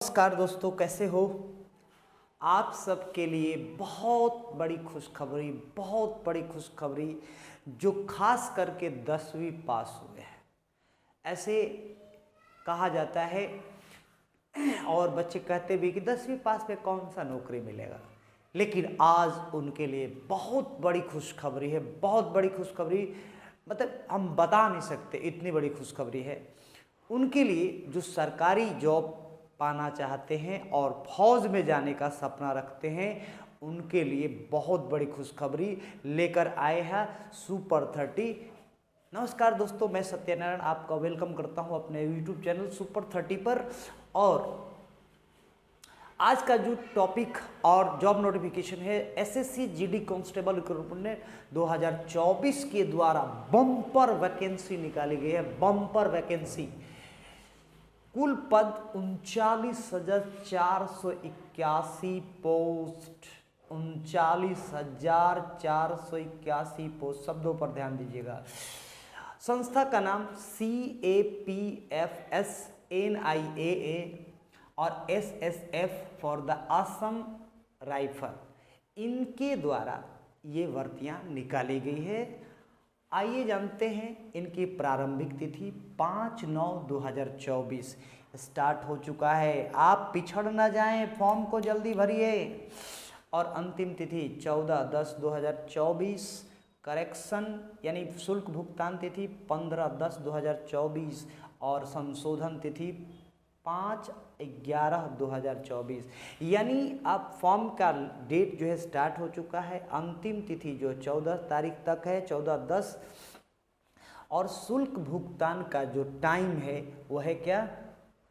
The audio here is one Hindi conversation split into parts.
नमस्कार दोस्तों, कैसे हो आप? सबके लिए बहुत बड़ी खुशखबरी जो खास करके 10वीं पास हुए हैं ऐसे कहा जाता है। और बच्चे कहते भी कि 10वीं पास में कौन सा नौकरी मिलेगा, लेकिन आज उनके लिए बहुत बड़ी खुशखबरी है। बहुत बड़ी खुशखबरी मतलब हम बता नहीं सकते, इतनी बड़ी खुशखबरी है उनके लिए जो सरकारी जॉब पाना चाहते हैं और फौज में जाने का सपना रखते हैं। उनके लिए बहुत बड़ी खुशखबरी लेकर आए हैं सुपर 30। नमस्कार दोस्तों, मैं सत्यनारायण आपका वेलकम करता हूं अपने यूट्यूब चैनल सुपर 30 पर। और आज का जो टॉपिक और जॉब नोटिफिकेशन है, एसएससी जीडी कांस्टेबल रिक्रूटमेंट 2024 के द्वारा बम्पर वैकेंसी निकाली गई है। बम्पर वैकेंसी, कुल पद 39,481 पोस्ट। 39,481 पोस्ट, शब्दों पर ध्यान दीजिएगा। संस्था का नाम CAPFS NIAA और SSF for the Assam rifle, इनके द्वारा ये भर्तियां निकाली गई है। आइए जानते हैं इनकी प्रारंभिक तिथि 5/9/2024 स्टार्ट हो चुका है। आप पिछड़ ना जाएं, फॉर्म को जल्दी भरिए। और अंतिम तिथि 14/10/2024। करेक्शन यानी शुल्क भुगतान तिथि 15/10/2024 और संशोधन तिथि 5/11/2024। यानी अब फॉर्म का डेट जो है स्टार्ट हो चुका है। अंतिम तिथि जो 14 तारीख तक है, 14/10। और शुल्क भुगतान का जो टाइम है वह है क्या,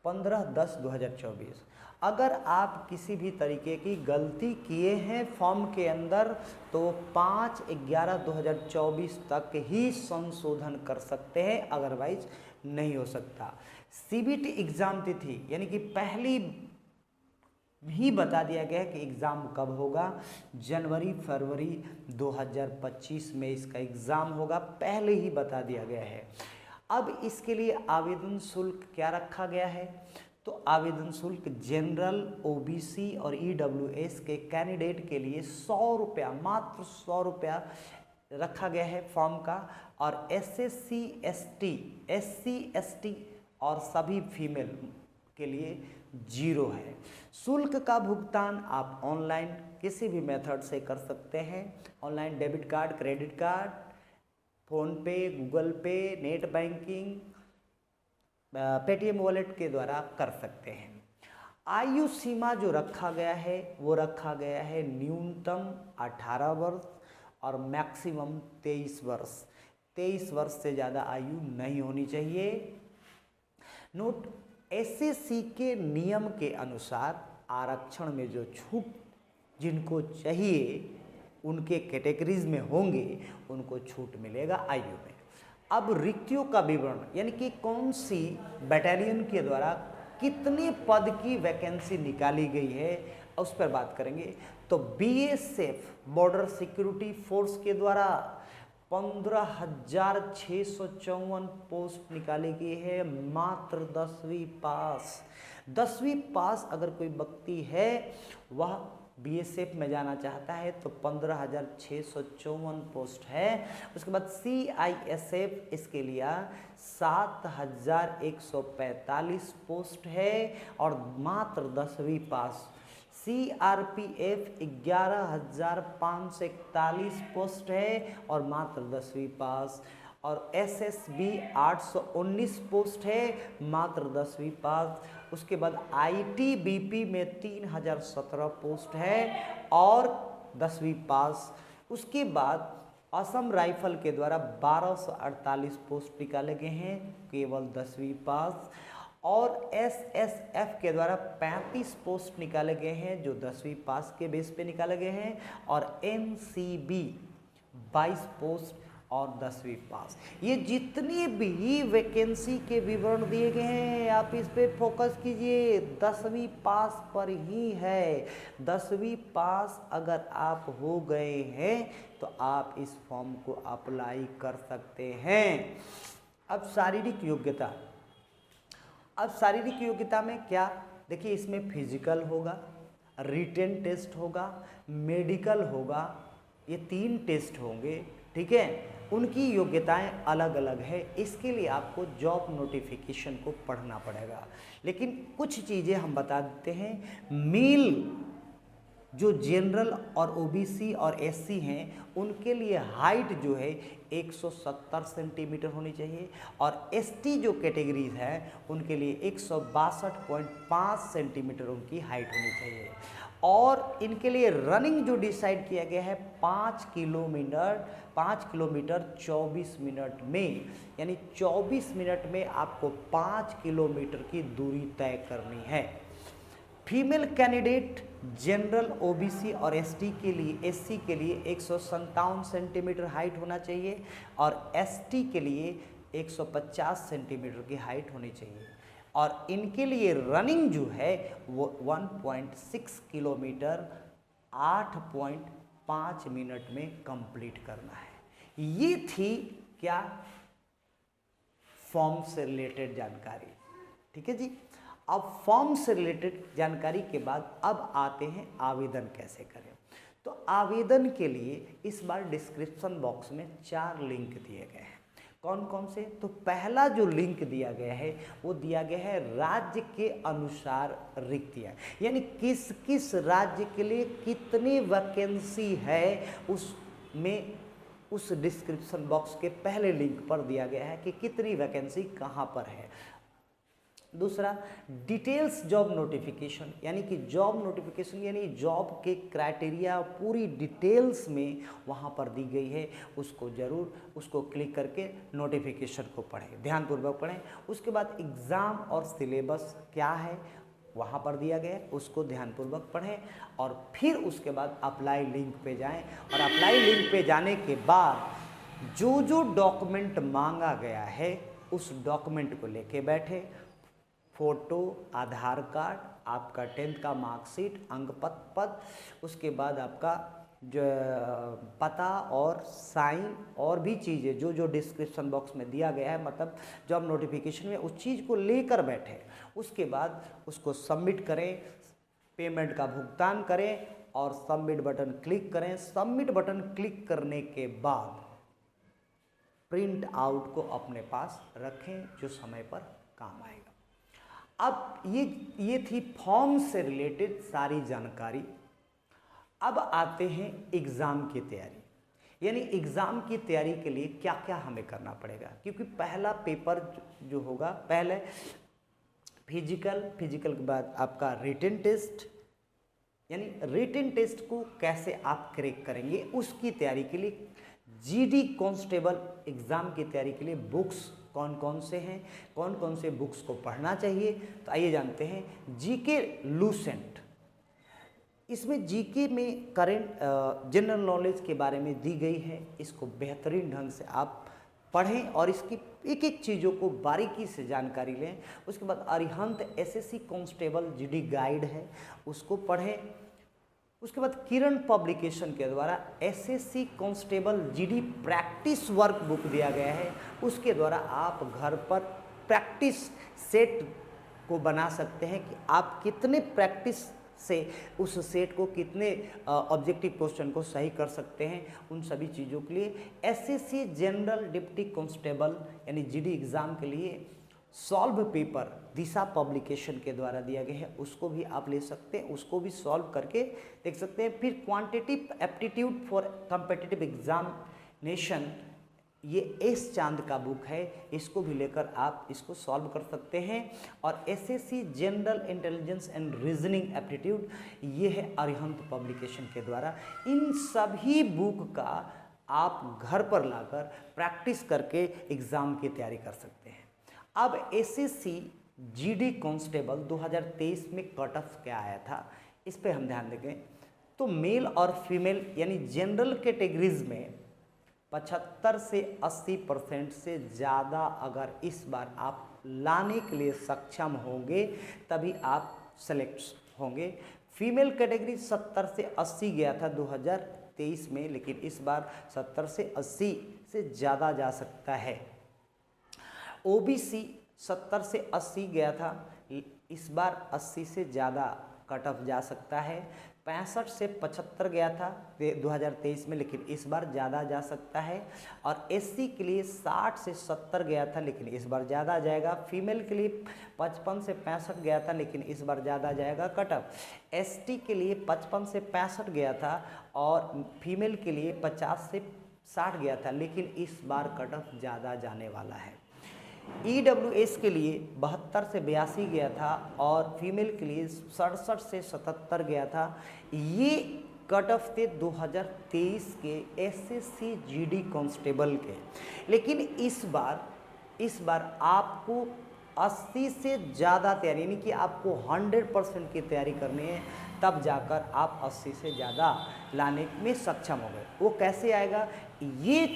15/10/2024। अगर आप किसी भी तरीके की गलती किए हैं फॉर्म के अंदर तो 5/11/2024 तक ही संशोधन कर सकते हैं, अदरवाइज नहीं हो सकता। सीबीटी एग्जाम तिथि यानी कि पहली ही बता दिया गया है कि एग्ज़ाम कब होगा। जनवरी-फरवरी 2025 में इसका एग्ज़ाम होगा, पहले ही बता दिया गया है। अब इसके लिए आवेदन शुल्क क्या रखा गया है, तो आवेदन शुल्क जनरल, ओबीसी और ईडब्ल्यूएस के कैंडिडेट के लिए 100 रुपया, मात्र 100 रुपया रखा गया है फॉर्म का। और SSC ST और सभी फीमेल के लिए 0 है। शुल्क का भुगतान आप ऑनलाइन किसी भी मेथड से कर सकते हैं। Online debit card, credit card, phone पे, गूगल पे, नेट बैंकिंग, पेटीएम वॉलेट के द्वारा आप कर सकते हैं। आयु सीमा जो रखा गया है वो रखा गया है न्यूनतम 18 वर्ष और मैक्सिमम 23 वर्ष। 23 वर्ष से ज़्यादा आयु नहीं होनी चाहिए। नोट, एसएससी के नियम के अनुसार आरक्षण में जो छूट जिनको चाहिए उनके कैटेगरीज में होंगे, उनको छूट मिलेगा आयु में। अब रिक्तियों का विवरण यानी कि कौन सी बटालियन के द्वारा कितने पद की वैकेंसी निकाली गई है उस पर बात करेंगे। तो BSF बॉर्डर सिक्योरिटी फोर्स के द्वारा 15,654 पोस्ट निकाली गई है, मात्र 10वीं पास। 10वीं पास अगर कोई व्यक्ति है वह BSF में जाना चाहता है तो 15,654 पोस्ट है। उसके बाद CISF इसके लिए 7,145 पोस्ट है और मात्र 10वीं पास। CRPF 11,541 पोस्ट है और मात्र 10वीं पास। और SSB 819 पोस्ट है, मात्र 10वीं पास। उसके बाद ITBP में 3,017 पोस्ट है और 10वीं पास। उसके बाद असम राइफल के द्वारा 1248 पोस्ट निकाले गए हैं, केवल 10वीं पास। और SSF के द्वारा 35 पोस्ट निकाले गए हैं जो 10वीं पास के बेस पे निकाले गए हैं। और NCB 22 पोस्ट और 10वीं पास। ये जितनी भी वैकेंसी के विवरण दिए गए हैं आप इस पे फोकस कीजिए, 10वीं पास पर ही है। 10वीं पास अगर आप हो गए हैं तो आप इस फॉर्म को अप्लाई कर सकते हैं। अब शारीरिक योग्यता में क्या देखिए इसमें फिजिकल होगा, रिटेन टेस्ट होगा, मेडिकल होगा, ये 3 टेस्ट होंगे, ठीक है। उनकी योग्यताएं अलग अलग है, इसके लिए आपको जॉब नोटिफिकेशन को पढ़ना पड़ेगा। लेकिन कुछ चीज़ें हम बता देते हैं। मेल जो जनरल और ओबीसी और एससी हैं उनके लिए हाइट जो है 170 सेंटीमीटर होनी चाहिए, और एसटी जो कैटेगरीज है उनके लिए 162.5 सेंटीमीटर उनकी हाइट होनी चाहिए। और इनके लिए रनिंग जो डिसाइड किया गया है 5 किलोमीटर 24 मिनट में, यानी 24 मिनट में आपको 5 किलोमीटर की दूरी तय करनी है। फीमेल कैंडिडेट जनरल, ओबीसी और एससी के लिए 157 सेंटीमीटर हाइट होना चाहिए, और एसटी के लिए 150 सेंटीमीटर की हाइट होनी चाहिए। और इनके लिए रनिंग जो है वो 1.6 किलोमीटर 8.5 मिनट में कंप्लीट करना है। ये थी क्या, फॉर्म से रिलेटेड जानकारी, ठीक है जी। अब फॉर्म से रिलेटेड जानकारी के बाद अब आते हैं आवेदन कैसे करें। तो आवेदन के लिए इस बार डिस्क्रिप्शन बॉक्स में 4 लिंक दिए गए हैं। कौन कौन से? तो पहला जो लिंक दिया गया है वो दिया गया है राज्य के अनुसार रिक्तियाँ, यानी किस किस राज्य के लिए कितनी वैकेंसी है उसमें उस डिस्क्रिप्शन बॉक्स के पहले लिंक पर दिया गया है कि कितनी वैकेंसी कहाँ पर है। दूसरा, डिटेल्स जॉब नोटिफिकेशन, यानी कि जॉब नोटिफिकेशन यानी जॉब के क्राइटेरिया पूरी डिटेल्स में वहाँ पर दी गई है, उसको क्लिक करके नोटिफिकेशन को पढ़ें, ध्यानपूर्वक पढ़ें। उसके बाद एग्ज़ाम और सिलेबस क्या है वहाँ पर दिया गया है, उसको ध्यानपूर्वक पढ़ें। और फिर उसके बाद अप्लाई लिंक पे जाएं, और अप्लाई लिंक पे जाने के बाद जो जो डॉक्यूमेंट मांगा गया है उस डॉक्यूमेंट को लेके बैठे। फ़ोटो, आधार कार्ड, आपका 10th का मार्कशीट, अंक पत्र, उसके बाद आपका जो पता और साइन और भी चीज़ें जो जो डिस्क्रिप्शन बॉक्स में दिया गया है, मतलब जॉब नोटिफिकेशन में, उस चीज़ को लेकर बैठे। उसके बाद उसको सबमिट करें, पेमेंट का भुगतान करें और सबमिट बटन क्लिक करें। सबमिट बटन क्लिक करने के बाद प्रिंट आउट को अपने पास रखें जो समय पर काम आएगा। अब ये थी फॉर्म से रिलेटेड सारी जानकारी। अब आते हैं एग्ज़ाम की तैयारी, यानी एग्ज़ाम की तैयारी के लिए क्या क्या हमें करना पड़ेगा, क्योंकि पहला पेपर जो होगा, पहले फिजिकल के बाद आपका रिटन टेस्ट, यानी रिटन टेस्ट को कैसे आप क्रैक करेंगे उसकी तैयारी के लिए जीडी कांस्टेबल एग्ज़ाम की तैयारी के लिए बुक्स कौन कौन से हैं, कौन कौन से बुक्स को पढ़ना चाहिए। तो आइए जानते हैं। जीके लूसेंट, इसमें जीके में करंट जनरल नॉलेज के बारे में दी गई है, इसको बेहतरीन ढंग से आप पढ़ें और इसकी एक एक चीज़ों को बारीकी से जानकारी लें। उसके बाद Arihant SSC constable GD guide है, उसको पढ़ें। उसके बाद किरण पब्लिकेशन के द्वारा SSC constable GD practice work book दिया गया है, उसके द्वारा आप घर पर प्रैक्टिस सेट को बना सकते हैं कि आप कितने प्रैक्टिस से उस सेट को, कितने ऑब्जेक्टिव क्वेश्चन को सही कर सकते हैं। उन सभी चीज़ों के लिए एसएससी जनरल डिप्टी कांस्टेबल यानी जीडी एग्ज़ाम के लिए सॉल्व पेपर दिशा पब्लिकेशन के द्वारा दिया गया है, उसको भी आप ले सकते हैं, उसको भी सॉल्व करके देख सकते हैं। फिर quantitative aptitude for competitive examination, ये एस चांद का बुक है, इसको भी लेकर आप इसको सॉल्व कर सकते हैं। और SSC general intelligence and reasoning aptitude, ये है अरिहंत पब्लिकेशन के द्वारा। इन सभी बुक का आप घर पर लाकर प्रैक्टिस करके एग्ज़ाम की तैयारी कर सकते हैं। अब एसएससी जीडी कांस्टेबल 2023 में कट ऑफ क्या आया था, इस पे हम ध्यान देंगे। तो मेल और फीमेल यानी जनरल कैटेगरीज में 75 से 80% से ज़्यादा अगर इस बार आप लाने के लिए सक्षम होंगे तभी आप सेलेक्ट होंगे। फीमेल कैटेगरी 70 से 80 गया था 2023 में, लेकिन इस बार 70 से 80 से ज़्यादा जा सकता है। ओबीसी 70 से 80 गया था, इस बार 80 से ज़्यादा कट ऑफ जा सकता है। 65 से 75 गया था 2023 में, लेकिन इस बार ज़्यादा जा सकता है। और एससी के लिए 60 से 70 गया था, लेकिन इस बार ज़्यादा जाएगा। फीमेल के लिए 55 से 65 गया था, लेकिन इस बार ज़्यादा जाएगा कट ऑफ। एसटी के लिए 55 से 65 गया था और फीमेल के लिए 50 से 60 गया था, लेकिन इस बार कट ऑफ ज़्यादा जाने वाला है। EWS के लिए 72 से 82 गया था और फीमेल के लिए 67 से 77 गया था। ये कट ऑफ थे 2023 के SSC GD कांस्टेबल के। लेकिन इस बार आपको 80 से ज़्यादा तैयारी, यानी कि आपको 100% की तैयारी करनी है, तब जाकर आप 80 से ज़्यादा लाने में सक्षम हो गए। वो कैसे आएगा? ये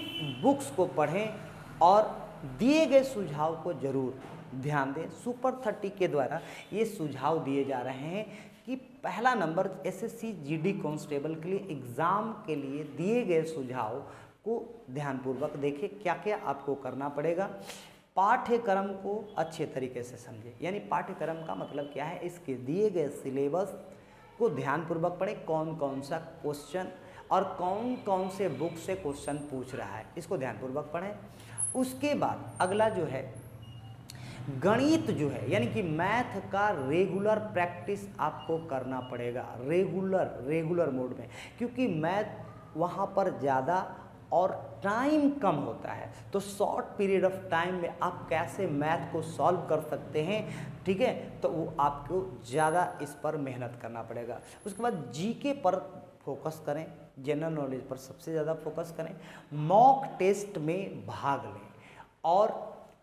बुक्स को पढ़ें और दिए गए सुझाव को जरूर ध्यान दें। सुपर 30 के द्वारा ये सुझाव दिए जा रहे हैं कि पहला नंबर SSC GD कांस्टेबल के लिए एग्ज़ाम के लिए दिए गए सुझाव को ध्यानपूर्वक देखें, क्या क्या आपको करना पड़ेगा। पाठ्यक्रम को अच्छे तरीके से समझें, यानी पाठ्यक्रम का मतलब क्या है, इसके दिए गए सिलेबस को ध्यानपूर्वक पढ़ें, कौन कौन सा क्वेश्चन और कौन कौन से बुक से क्वेश्चन पूछ रहा है, इसको ध्यानपूर्वक पढ़ें। उसके बाद अगला जो है गणित जो है, यानी कि मैथ का रेगुलर प्रैक्टिस आपको करना पड़ेगा, रेगुलर मोड में, क्योंकि मैथ वहाँ पर ज़्यादा और टाइम कम होता है। तो शॉर्ट पीरियड ऑफ टाइम में आप कैसे मैथ को सॉल्व कर सकते हैं, ठीक है, तो वो आपको ज़्यादा इस पर मेहनत करना पड़ेगा। उसके बाद जीके पर फोकस करें, जनरल नॉलेज पर सबसे ज़्यादा फोकस करें, मॉक टेस्ट में भाग लें और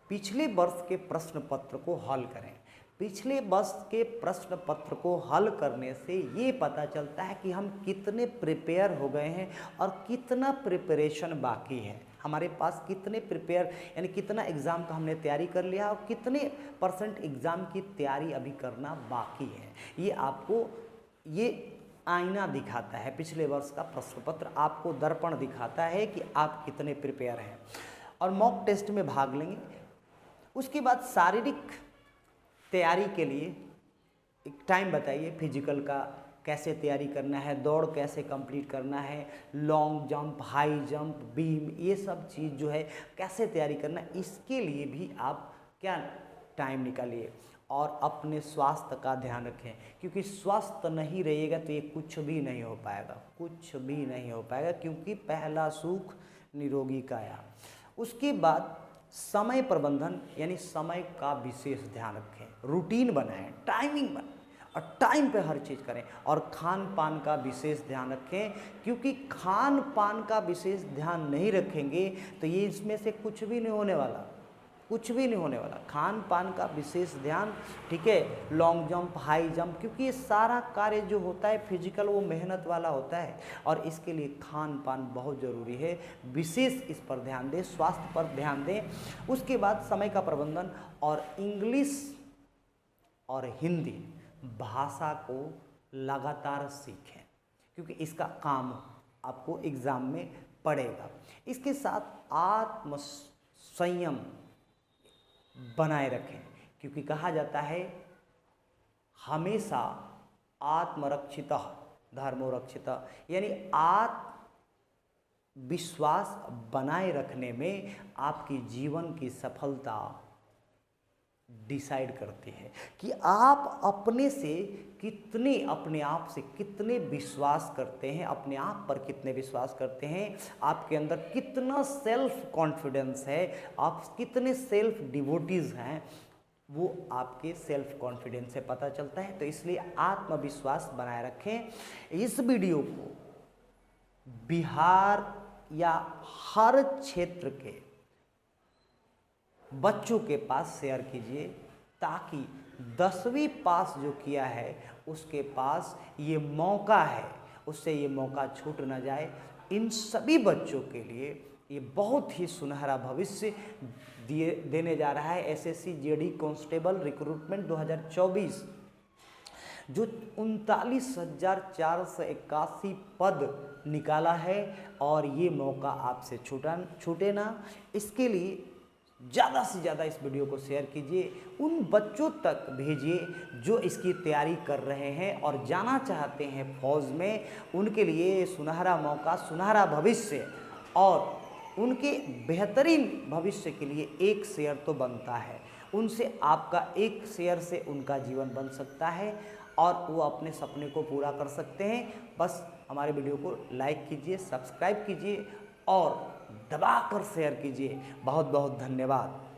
पिछले वर्ष के प्रश्न पत्र को हल करें। पिछले वर्ष के प्रश्न पत्र को हल करने से ये पता चलता है कि हम कितने प्रिपेयर हो गए हैं और कितना प्रिपरेशन बाकी है, हमारे पास कितने प्रिपेयर, यानी कितना एग्ज़ाम का हमने तैयारी कर लिया और कितने % एग्ज़ाम की तैयारी अभी करना बाकी है। ये आपको ये आईना दिखाता है, पिछले वर्ष का प्रश्न पत्र आपको दर्पण दिखाता है कि आप कितने प्रिपेयर हैं। और मॉक टेस्ट में भाग लेंगे। उसके बाद शारीरिक तैयारी के लिए एक टाइम बताइए, फिजिकल का कैसे तैयारी करना है, दौड़ कैसे कंप्लीट करना है, long jump, high jump, beam, ये सब चीज़ जो है कैसे तैयारी करना है, इसके लिए भी आप क्या टाइम निकालिए। और अपने स्वास्थ्य का ध्यान रखें, क्योंकि स्वस्थ नहीं रहिएगा तो ये कुछ भी नहीं हो पाएगा, कुछ भी नहीं हो पाएगा, क्योंकि पहला सुख निरोगी काया। उसके बाद समय प्रबंधन, यानी समय का विशेष ध्यान रखें, रूटीन बनाएं, टाइमिंग बनाएं और टाइम पे हर चीज़ करें। और खान पान का विशेष ध्यान रखें, क्योंकि खान पान का विशेष ध्यान नहीं रखेंगे तो ये इसमें से कुछ भी नहीं होने वाला, कुछ भी नहीं होने वाला। खान पान का विशेष ध्यान, ठीक है, लॉन्ग जंप, हाई जंप, क्योंकि ये सारा कार्य जो होता है फिजिकल वो मेहनत वाला होता है और इसके लिए खान पान बहुत ज़रूरी है, विशेष इस पर ध्यान दें, स्वास्थ्य पर ध्यान दें। उसके बाद समय का प्रबंधन और इंग्लिश और हिंदी भाषा को लगातार सीखें, क्योंकि इसका काम आपको एग्ज़ाम में पड़ेगा। इसके साथ आत्म संयम बनाए रखें, क्योंकि कहा जाता है हमेशा आत्मरक्षित धर्मो रक्षित, यानी आत्मविश्वास बनाए रखने में आपकी जीवन की सफलता डिसाइड करती है कि आप अपने से कितने, अपने आप से कितने विश्वास करते हैं, अपने आप पर कितने विश्वास करते हैं, आपके अंदर कितना सेल्फ कॉन्फिडेंस है, आप कितने सेल्फ डिवोटीज हैं, वो आपके सेल्फ कॉन्फिडेंस से पता चलता है। तो इसलिए आत्मविश्वास बनाए रखें। इस वीडियो को बिहार या हर क्षेत्र के बच्चों के पास शेयर कीजिए, ताकि 10वीं पास जो किया है उसके पास ये मौका है, उससे ये मौका छूट ना जाए। इन सभी बच्चों के लिए ये बहुत ही सुनहरा भविष्य देने जा रहा है SSC GD कांस्टेबल रिक्रूटमेंट 2024, जो 39,481 पद निकाला है और ये मौका आपसे छूटे ना। इसके लिए ज़्यादा से ज़्यादा इस वीडियो को शेयर कीजिए, उन बच्चों तक भेजिए जो इसकी तैयारी कर रहे हैं और जाना चाहते हैं फौज में। उनके लिए सुनहरा मौका, सुनहरा भविष्य और उनके बेहतरीन भविष्य के लिए एक शेयर तो बनता है। उनसे आपका एक शेयर से उनका जीवन बन सकता है और वो अपने सपने को पूरा कर सकते हैं। बस हमारे वीडियो को लाइक कीजिए, सब्सक्राइब कीजिए और दबाकर शेयर कीजिए। बहुत बहुत धन्यवाद।